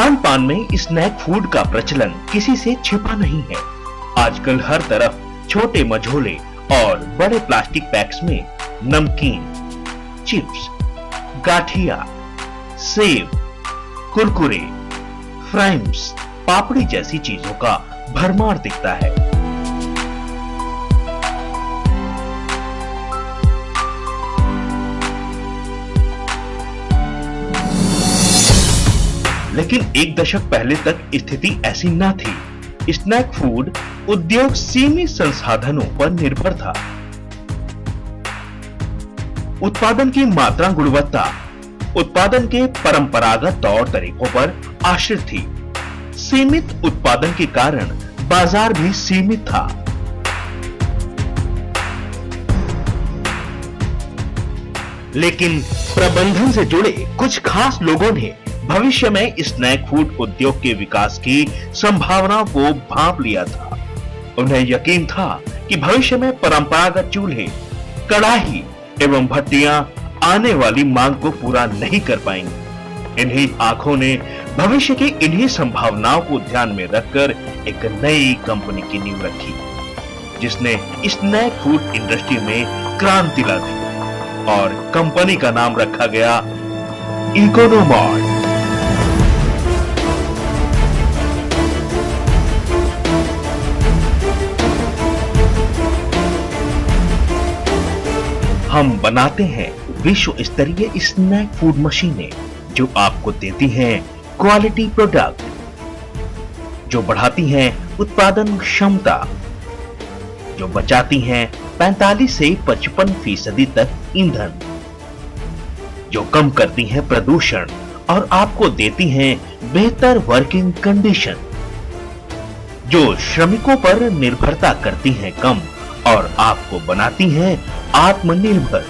खान पान में snack food का प्रचलन किसी से छिपा नहीं है। आजकल हर तरफ छोटे मझोले और बड़े प्लास्टिक पैक्स में नमकीन, चिप्स, गाठिया, सेब, कुरकुरे, फ्राइम्स, पापड़ी जैसी चीजों का भरमार दिखता है। लेकिन एक दशक पहले तक स्थिति ऐसी न थी। स्नैक फूड उद्योग सीमित संसाधनों पर निर्भर था। उत्पादन की मात्रा, गुणवत्ता उत्पादन के परंपरागत तौर तरीकों पर आश्रित थी। सीमित उत्पादन के कारण बाजार भी सीमित था। लेकिन प्रबंधन से जुड़े कुछ खास लोगों ने भविष्य में स्नैक फूड उद्योग के विकास की संभावनाओं को भांप लिया था। उन्हें यकीन था कि भविष्य में परंपरागत चूल्हे, कड़ाही एवं भट्टियां आने वाली मांग को पूरा नहीं कर पाएंगी। इन्हीं आंखों ने भविष्य की इन्हीं संभावनाओं को ध्यान में रखकर एक नई कंपनी की नींव रखी, जिसने स्नैक फूड इंडस्ट्री में क्रांति ला दी और कंपनी का नाम रखा गया इकोनोमॉर्ट। हम बनाते हैं विश्व स्तरीय स्नैक फूड मशीनें जो आपको देती हैं क्वालिटी प्रोडक्ट, जो बढ़ाती हैं उत्पादन क्षमता, जो बचाती हैं 45 से 55% तक ईंधन, जो कम करती हैं प्रदूषण और आपको देती हैं बेहतर वर्किंग कंडीशन, जो श्रमिकों पर निर्भरता करती हैं कम और आपको बनाती हैं आत्मनिर्भर,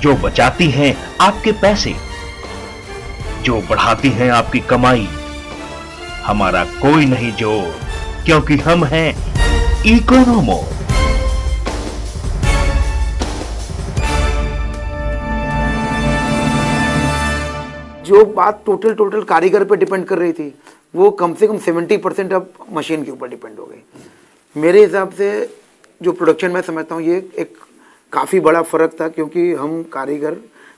जो बचाती हैं आपके पैसे, जो बढ़ाती हैं आपकी कमाई। हमारा कोई नहीं जोड़, क्योंकि हम हैं इकोनोमॉर्ट। जो बात टोटल कारीगर पे डिपेंड कर रही थी, वो कम से कम 70% अब मशीन के ऊपर डिपेंड हो गई। मेरे हिसाब से जो प्रोडक्शन मैं समझता हूँ, ये एक काफ़ी बड़ा फ़र्क था, क्योंकि हम कारीगर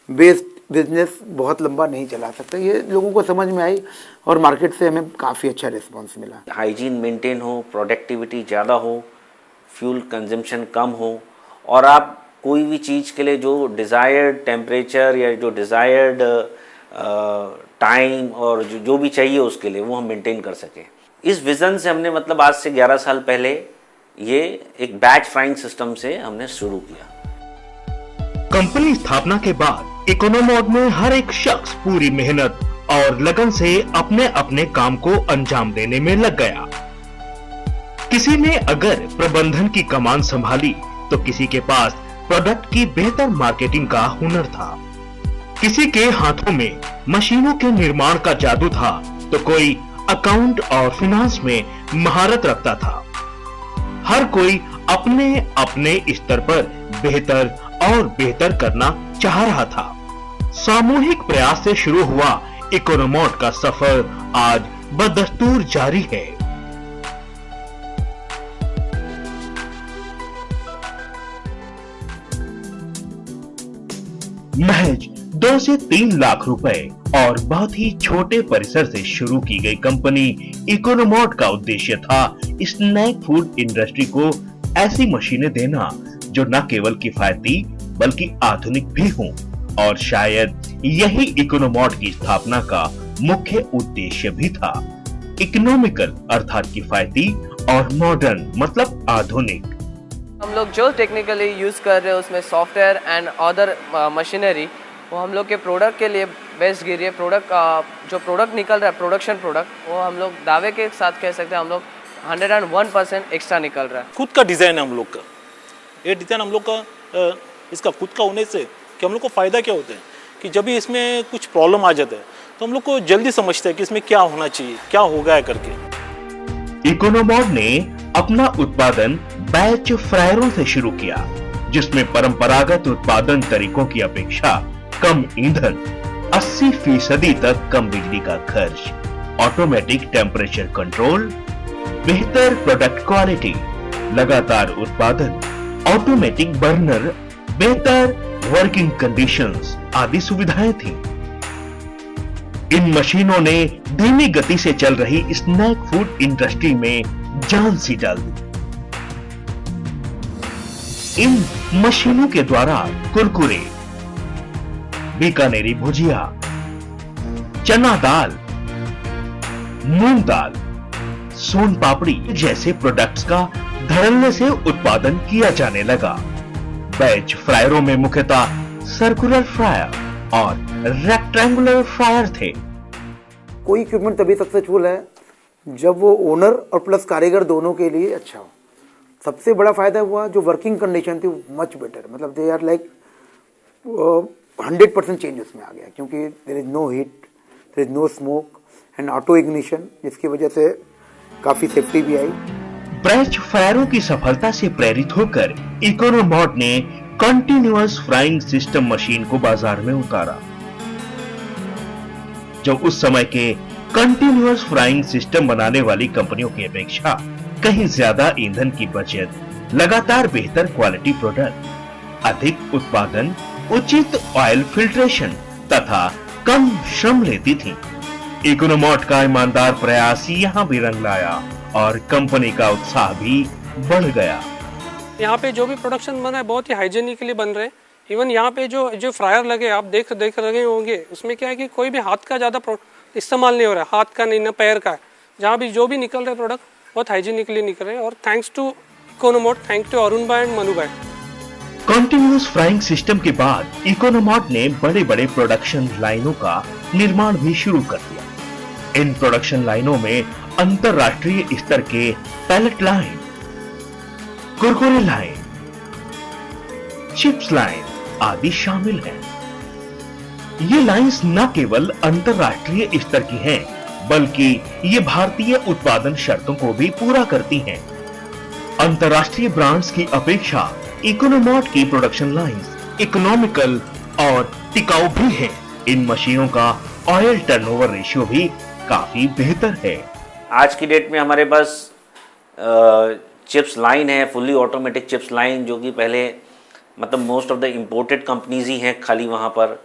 बेस्ड बिजनेस बहुत लंबा नहीं चला सकते। ये लोगों को समझ में आई और मार्केट से हमें काफ़ी अच्छा रिस्पांस मिला। हाइजीन मेंटेन हो, प्रोडक्टिविटी ज़्यादा हो, फ्यूल कंजम्पशन कम हो, और आप कोई भी चीज़ के लिए जो डिज़ायर्ड टेम्परेचर या जो डिज़ायर्ड टाइम और जो भी चाहिए उसके लिए वो हम मेंटेन कर सकें। इस विज़न से हमने मतलब आज से 11 साल पहले ये एक बैच फ्राइंग सिस्टम से हमने शुरू किया। कंपनी स्थापना के बाद इकोनोमॉर्ट में हर एक शख्स पूरी मेहनत और लगन से अपने अपने काम को अंजाम देने में लग गया। किसी ने अगर प्रबंधन की कमान संभाली तो किसी के पास प्रोडक्ट की बेहतर मार्केटिंग का हुनर था, किसी के हाथों में मशीनों के निर्माण का जादू था, तो कोई अकाउंट और फाइनेंस में महारत रखता था। हर कोई अपने अपने स्तर पर बेहतर और बेहतर करना चाह रहा था। सामूहिक प्रयास से शुरू हुआ इकोनोमॉर्ट का सफर आज बदस्तूर जारी है। महज 2 से 3 लाख रुपए और बहुत ही छोटे परिसर से शुरू की गई कंपनी इकोनोमॉर्ट का उद्देश्य था स्नैक फूड इंडस्ट्री को ऐसी मशीनें देना जो न केवल किफायती बल्कि आधुनिक भी हों, और शायद यही इकोनोमॉर्ट की स्थापना का मुख्य उद्देश्य भी था। इकोनॉमिकल अर्थात किफायती और मॉडर्न मतलब आधुनिक। हम लोग जो टेक्निकली यूज कर रहे हैं उसमें सॉफ्टवेयर एंड अदर मशीनरी वो हम लोग के प्रोडक्ट के लिए बेस्ट गिर है। जो प्रोडक्ट निकल रहा है प्रोडक्शन प्रोडक्ट, वो हम लोग दावे के साथ कह सकते हैं हम लोग 101% एक्स्ट्रा निकल रहा है। खुद का डिज़ाइन है हम लोग का, ये डिज़ाइन हम लोग का इसका खुद का होने से कि हम लोग को फ़ायदा क्या होता है कि जब भी इसमें कुछ प्रॉब्लम आ जाता है तो हम लोग को जल्दी समझते हैं कि इसमें क्या होना चाहिए, क्या होगा है करके। इकोनोमॉर्ट ने अपना उत्पादन बैच फ्रायरों से शुरू किया, जिसमें परंपरागत उत्पादन तरीकों की अपेक्षा कम ईंधन, 80% तक कम बिजली का खर्च, ऑटोमेटिक टेम्परेचर कंट्रोल, बेहतर प्रोडक्ट क्वालिटी, लगातार उत्पादन, ऑटोमेटिक बर्नर, बेहतर वर्किंग कंडीशंस आदि सुविधाएं थी। इन मशीनों ने धीमी गति से चल रही स्नैक फूड इंडस्ट्री में जान सी डाल दी। इन मशीनों के द्वारा कुरकुरे, बीकानेरी भुजिया, चना दाल, मूंग दाल, सोन पापड़ी जैसे प्रोडक्ट्स का धड़ल्ले से उत्पादन किया जाने लगा। बैच फ्रायरों में मुख्यतः सर्कुलर फ्रायर और रेक्टेंगुलर फ्रायर थे। कोई इक्विपमेंट तभी सक्सेसफुल है जब वो ओनर और प्लस कारीगर दोनों के लिए अच्छा हो। सबसे बड़ा फायदा हुआ जो वर्किंग कंडीशन थी वो मच बेटर, मतलब दे आर लाइक 100% चेंज उसमें आ गया, क्योंकि there is no heat, there is no smoke and auto ignition, जिसकी वजह से काफ़ी सेफ्टी भी आई। बैच फ्रायरों की सफलता से प्रेरित होकर इकोनोमॉड ने कंटिन्यूअस फ्राइंग सिस्टम मशीन को बाजार में उतारा, जो उस समय के कंटिन्यूअस फ्राइंग सिस्टम बनाने वाली कंपनियों की अपेक्षा कहीं ज्यादा ईंधन की बचत, लगातार बेहतर क्वालिटी प्रोडक्ट, अधिक उत्पादन, उचित ऑयल फिल्ट्रेशन तथा कम श्रम लेती थी। इकोनोमॉड का ईमानदार प्रयास यहाँ भी रंग लाया और कंपनी का उत्साह भी बढ़ गया। यहाँ पे जो भी प्रोडक्शन बना है बहुत ही हाइजीनिकली बन रहे हैं। इवन यहाँ पे जो फ्रायर लगे आप देख रहे होंगे, उसमें क्या है कि कोई भी हाथ का ज़्यादा इस्तेमाल नहीं हो रहा है, हाथ का नहीं ना पैर का है। जहाँ भी जो भी निकल रहे प्रोडक्ट बहुत हाइजीनिकली निकल रहे हैं, और थैंक्स टू इकोनोमॉड, थैंक्स टू अरुण भाई एंड मनु भाई। कंटिन्यूअस फ्राइंग सिस्टम के बाद इकोनोमॉड ने बड़े बड़े प्रोडक्शन लाइनों का निर्माण भी शुरू कर दिया। इन प्रोडक्शन लाइनों में अंतरराष्ट्रीय स्तर के pellet line, Kurkure line, chips line आदि शामिल हैं। ये लाइंस न केवल अंतरराष्ट्रीय स्तर की हैं, बल्कि ये भारतीय उत्पादन शर्तों को भी पूरा करती हैं। अंतरराष्ट्रीय ब्रांड्स की अपेक्षा इकोनोमॉड की प्रोडक्शन लाइंस इकोनॉमिकल और टिकाऊ भी है। इन मशीनों का ऑयल टर्नओवर रेशियो भी काफी बेहतर है। आज की डेट में हमारे पास चिप्स लाइन है, फुल्ली ऑटोमेटिक चिप्स लाइन, जो कि पहले मतलब most of the imported companies ही हैं खाली वहाँ पर,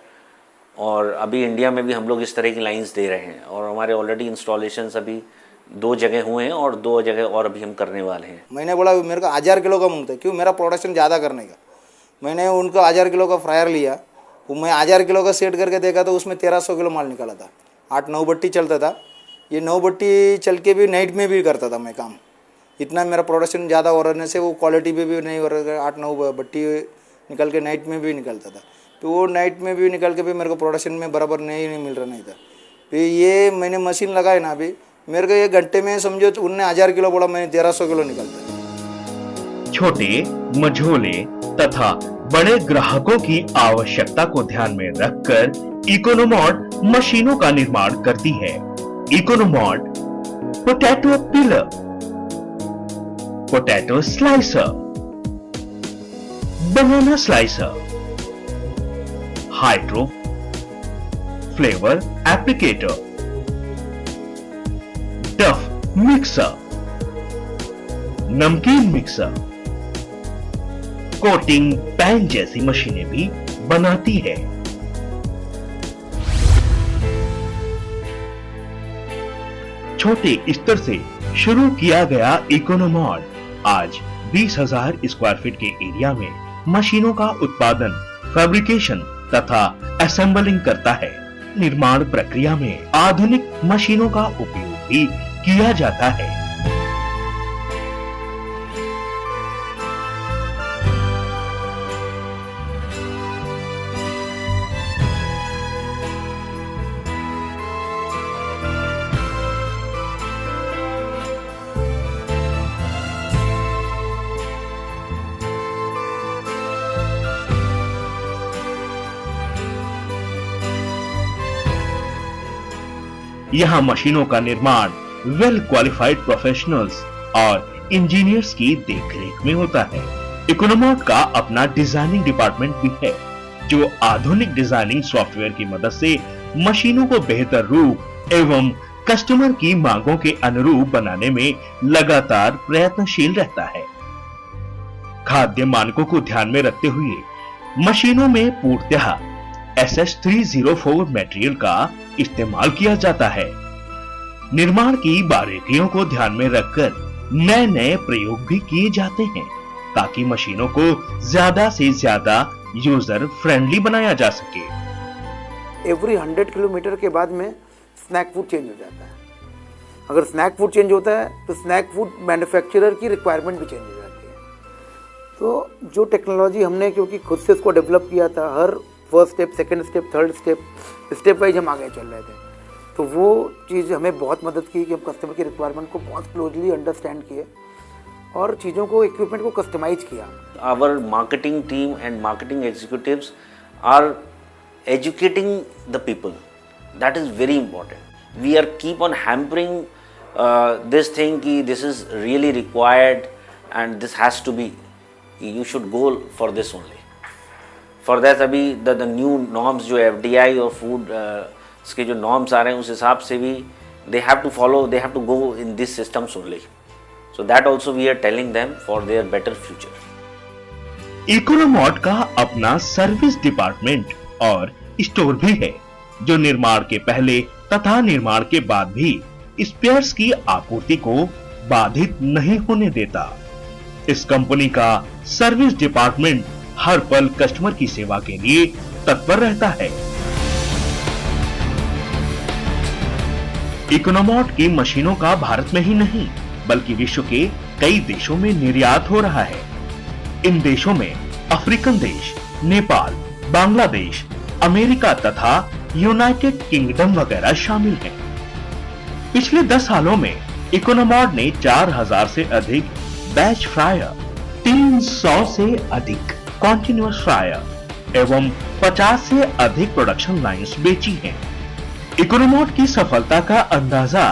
और अभी इंडिया में भी हम लोग इस तरह की लाइंस दे रहे हैं, और हमारे ऑलरेडी इंस्टॉलेशंस अभी 2 जगह हुए हैं और 2 जगह और अभी हम करने वाले हैं। मैंने बोला मेरे को 1000 किलो का मांगता है, क्यों मेरा प्रोडक्शन ज़्यादा करने का। मैंने उनको 1000 किलो का फ्रायर लिया, वो मैं 1000 किलो का सेट करके देखा तो उसमें 1300 किलो माल निकाला था। 8-9 भट्टी चलता था, ये 9 भट्टी चल के भी नाइट में भी करता था मैं काम। इतना मेरा प्रोडक्शन ज़्यादा हो रहने से वो क्वालिटी भी नहीं हो रहा, 8-9 भट्टी निकल के नाइट में भी निकलता था। तो वो नाइट में भी निकल के भी मेरे को प्रोडक्शन में बराबर नहीं मिल रहा नहीं था। फिर ये मैंने मशीन लगाई ना, अभी मेरे को 1 घंटे में समझो उनने 1000 किलो बोला, मैंने 1300 किलो निकलता। छोटे, मझोले तथा बड़े ग्राहकों की आवश्यकता को ध्यान में रखकर इकोनोमॉड मशीनों का निर्माण करती है। इकोनोमॉड पोटैटो पिलर, पोटैटो स्लाइसर, बनाना स्लाइसर, हाइड्रो फ्लेवर एप्लीकेटर, डफ मिक्सर, नमकीन मिक्सर, कोटिंग पैन जैसी मशीनें भी बनाती है। छोटे स्तर से शुरू किया गया इकोनोमॉड आज 20,000 स्क्वायर फीट के एरिया में मशीनों का उत्पादन, फैब्रिकेशन तथा असेंबलिंग करता है। निर्माण प्रक्रिया में आधुनिक मशीनों का उपयोग भी किया जाता है। यहाँ मशीनों का निर्माण वेल क्वालिफाइड प्रोफेशनल्स और इंजीनियर्स की देखरेख में होता है। इकोनोमॉड का अपना डिजाइनिंग डिपार्टमेंट भी है, जो आधुनिक डिजाइनिंग सॉफ्टवेयर की मदद से मशीनों को बेहतर रूप एवं कस्टमर की मांगों के अनुरूप बनाने में लगातार प्रयत्नशील रहता है। खाद्य मानकों को ध्यान में रखते हुए मशीनों में पूर्णतः SS304 मटेरियल का इस्तेमाल किया जाता है। निर्माण की बारीकियों को ध्यान में रखकर नए नए प्रयोग भी किए जाते हैं ताकि मशीनों को ज्यादा से ज्यादा यूजर फ्रेंडली बनाया जा सके। एवरी 100 किलोमीटर के बाद में स्नैक फूड चेंज हो जाता है। अगर स्नैक फूड चेंज होता है तो स्नैक फूड मैन्युफैक्चरर की रिक्वायरमेंट भी चेंज हो जाती है। तो जो टेक्नोलॉजी हमने क्योंकि खुद से इसको डेवलप किया था, हर first step, second step, third step wise हम आगे चल रहे थे, तो वो चीज़ हमें बहुत मदद की कि हम कस्टमर की रिक्वायरमेंट को बहुत क्लोजली अंडरस्टैंड किए और चीज़ों को, इक्विपमेंट को कस्टमाइज किया। Our marketing team and marketing executives are educating the people. That is very important. We are keep on hampering this thing ki this is really required and this has to be. You should go for this only. For that अभी the new norms जो FDI और food के जो norms आ रहे हैं उस हिसाब से भी they have to follow, they have to go in these systems only. So that also we are telling them for their better future. इकोनोमॉड का अपना सर्विस डिपार्टमेंट और स्टोर भी है जो निर्माण के पहले तथा निर्माण के बाद भी स्पेयर्स की आपूर्ति को बाधित नहीं होने देता। इस कंपनी का सर्विस डिपार्टमेंट हर पल कस्टमर की सेवा के लिए तत्पर रहता है। इकोनोमॉड की मशीनों का भारत में ही नहीं बल्कि विश्व के कई देशों में निर्यात हो रहा है। इन देशों में अफ्रीकन देश, नेपाल, बांग्लादेश, अमेरिका तथा यूनाइटेड किंगडम वगैरह शामिल हैं। पिछले 10 सालों में इकोनोमॉड ने 4000 से अधिक बैच फ्रायर, 300 से अधिक कॉन्टिन्यूअस फ्रायर एवं 50 से अधिक प्रोडक्शन लाइंस बेची हैं। इकोनोमॉड की सफलता का अंदाजा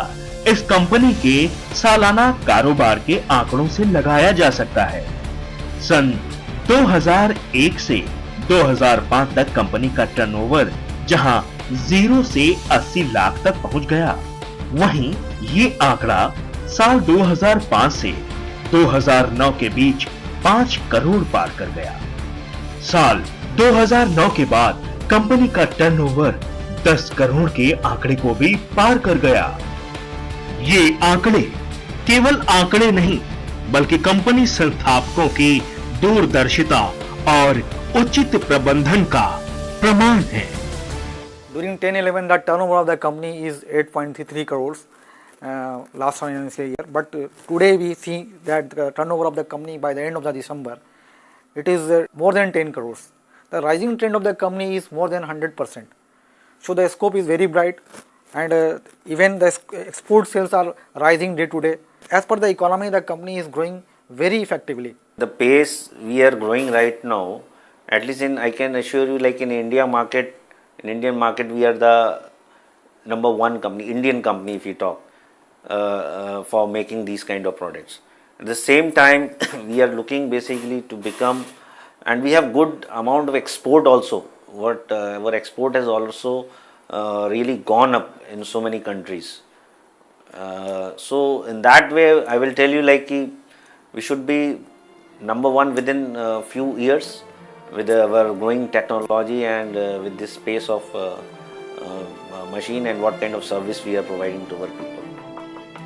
इस कंपनी के सालाना कारोबार के आंकड़ों से लगाया जा सकता है। सन 2001 से 2005 तक कंपनी का टर्नओवर जहां 0 से 80 लाख तक पहुंच गया, वहीं ये आंकड़ा साल 2005 से 2009 के बीच 5 करोड़ पार कर गया। साल 2009 के बाद कंपनी का टर्नओवर 10 करोड़ के आंकड़े को भी पार कर गया। ये आंकड़े केवल आंकड़े नहीं बल्कि कंपनी संस्थापकों की दूरदर्शिता और उचित प्रबंधन का प्रमाण है। During 10-11, the turnover of the company is 8.33 crores last financial year. But today we see that the turnover of the company by the end of the December, it is more than 10 crores. The rising trend of the company is more than 100%. So the scope is very bright, and even the export sales are rising day to day. As per the economy, the company is growing very effectively. The pace we are growing right now, at least I can assure you, like in Indian market, we are the number one company, Indian company if you talk, for making these kind of products. At the same time, we are looking basically to become, and we have good amount of export also. Our export has also really gone up in so many countries. So in that way, I will tell you, like we should be number one within a few years with our growing technology and with this space of machine and what kind of service we are providing to our people.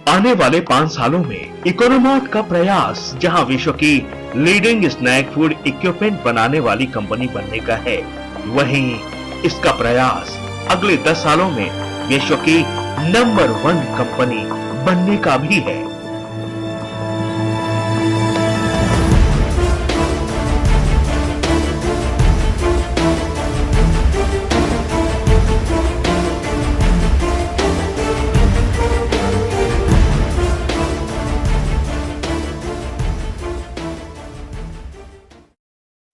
आने वाले 5 सालों में इकोनोमॉड का प्रयास जहां विश्व की leading snack food equipment बनाने वाली कंपनी बनने का है, वहीं इसका प्रयास अगले 10 सालों में विश्व की नंबर 1 कंपनी बनने का भी है।